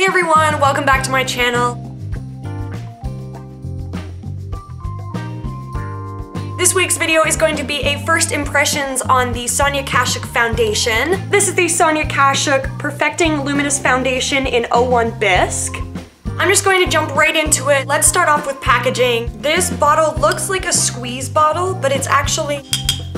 Hey everyone, welcome back to my channel. This week's video is going to be a first impressions on the Sonia Kashuk foundation. This is the Sonia Kashuk Perfecting Luminous Foundation in 01 Bisque. I'm just going to jump right into it. Let's start off with packaging. This bottle looks like a squeeze bottle, but it's actually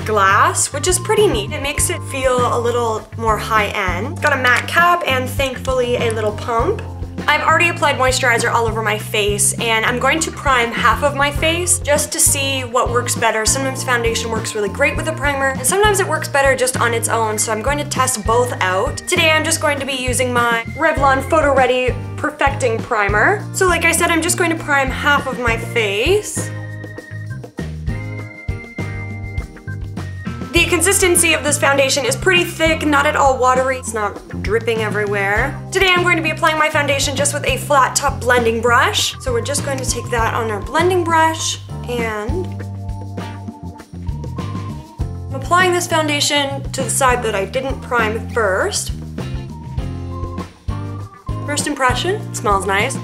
glass, which is pretty neat. It makes it feel a little more high-end. It's got a matte cap and thankfully a little pump. I've already applied moisturizer all over my face and I'm going to prime half of my face just to see what works better. Sometimes foundation works really great with a primer and sometimes it works better just on its own, so I'm going to test both out. Today I'm just going to be using my Revlon Photo Ready Perfecting Primer. So like I said, I'm just going to prime half of my face. The consistency of this foundation is pretty thick, not at all watery. It's not dripping everywhere. Today I'm going to be applying my foundation just with a flat top blending brush. So we're just going to take that on our blending brush and I'm applying this foundation to the side that I didn't prime first. First impression, it smells nice.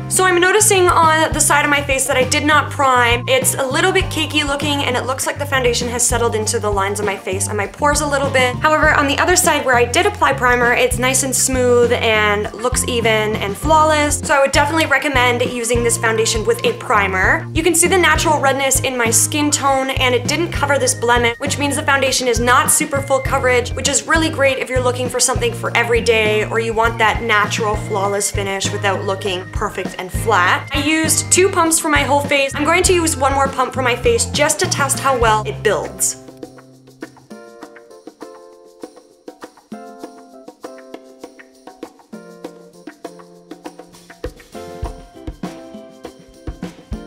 So I'm noticing on the side of my face that I did not prime. It's a little bit cakey looking and it looks like the foundation has settled into the lines of my face and my pores a little bit. However, on the other side where I did apply primer, it's nice and smooth and looks even and flawless. So I would definitely recommend using this foundation with a primer. You can see the natural redness in my skin tone and it didn't cover this blemish, which means the foundation is not super full coverage, which is really great if you're looking for something for every day or you want that natural flawless finish without looking perfect and flat. I used 2 pumps for my whole face. I'm going to use 1 more pump for my face just to test how well it builds.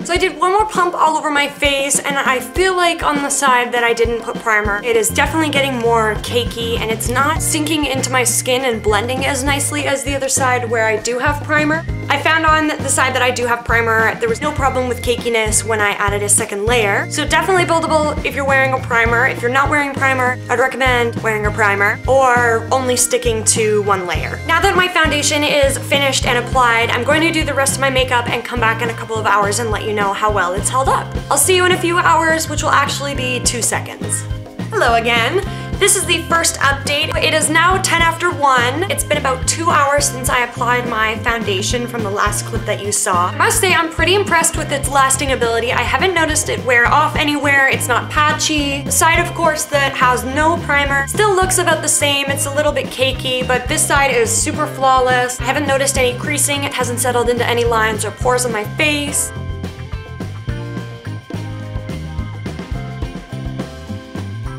So I did 1 more pump all over my face and I feel like on the side that I didn't put primer, it is definitely getting more cakey and it's not sinking into my skin and blending as nicely as the other side where I do have primer. I found on the side that I do have primer, there was no problem with cakiness when I added a second layer. So definitely buildable if you're wearing a primer. If you're not wearing primer, I'd recommend wearing a primer or only sticking to 1 layer. Now that my foundation is finished and applied, I'm going to do the rest of my makeup and come back in a couple of hours and let you know how well it's held up. I'll see you in a few hours, which will actually be 2 seconds. Hello again. This is the first update. It is now 10 after 1. It's been about 2 hours since I applied my foundation from the last clip that you saw. I must say I'm pretty impressed with its lasting ability. I haven't noticed it wear off anywhere. It's not patchy. The side, of course, that has no primer still looks about the same. It's a little bit cakey, but this side is super flawless. I haven't noticed any creasing. It hasn't settled into any lines or pores on my face.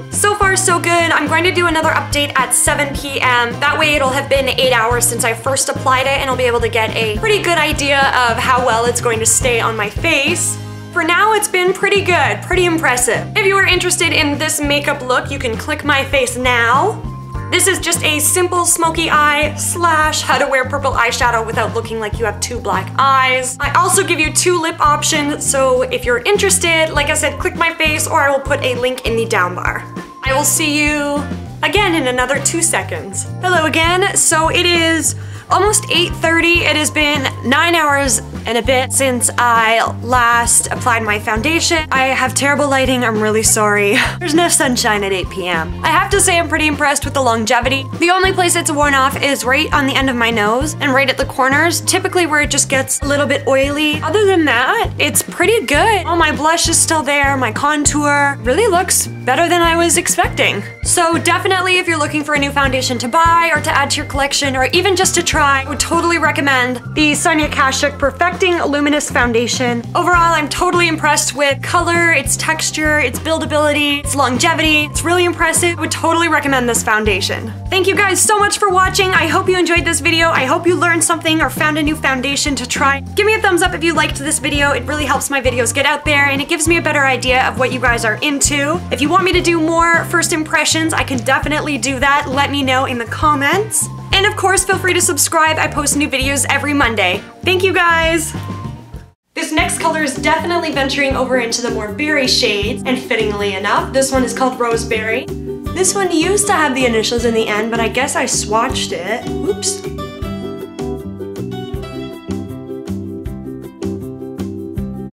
So far so good. I'm going to do another update at 7 p.m. That way it'll have been 8 hours since I first applied it and I'll be able to get a pretty good idea of how well it's going to stay on my face. For now, it's been pretty good, pretty impressive. If you are interested in this makeup look, you can click my face now. This is just a simple smoky eye / how to wear purple eyeshadow without looking like you have 2 black eyes. I also give you 2 lip options, so if you're interested, like I said, click my face or I will put a link in the down bar. I will see you again in another 2 seconds. Hello again. So it is almost 8:30. It has been 9 hours and a bit since I last applied my foundation. I have terrible lighting. I'm really sorry. There's no sunshine at 8 p.m. I have to say I'm pretty impressed with the longevity. The only place it's worn off is right on the end of my nose and right at the corners, typically where it just gets a little bit oily. Other than that, it's pretty good. All my blush is still there. My contour really looks better than I was expecting. So definitely if you're looking for a new foundation to buy or to add to your collection or even just to try, I would totally recommend the Sonia Kashuk Perfecting Luminous Foundation. Overall, I'm totally impressed with color, its texture, its buildability, its longevity. It's really impressive. I would totally recommend this foundation. Thank you guys so much for watching. I hope you enjoyed this video. I hope you learned something or found a new foundation to try. Give me a thumbs up if you liked this video. It really helps my videos get out there and it gives me a better idea of what you guys are into. If you want me to do more first impressions, I can definitely do that. Let me know in the comments. And of course, feel free to subscribe. I post new videos every Monday. Thank you guys! This next color is definitely venturing over into the more berry shades, and fittingly enough, this one is called Roseberry. This one used to have the initials in the end, but I guess I swatched it. Oops.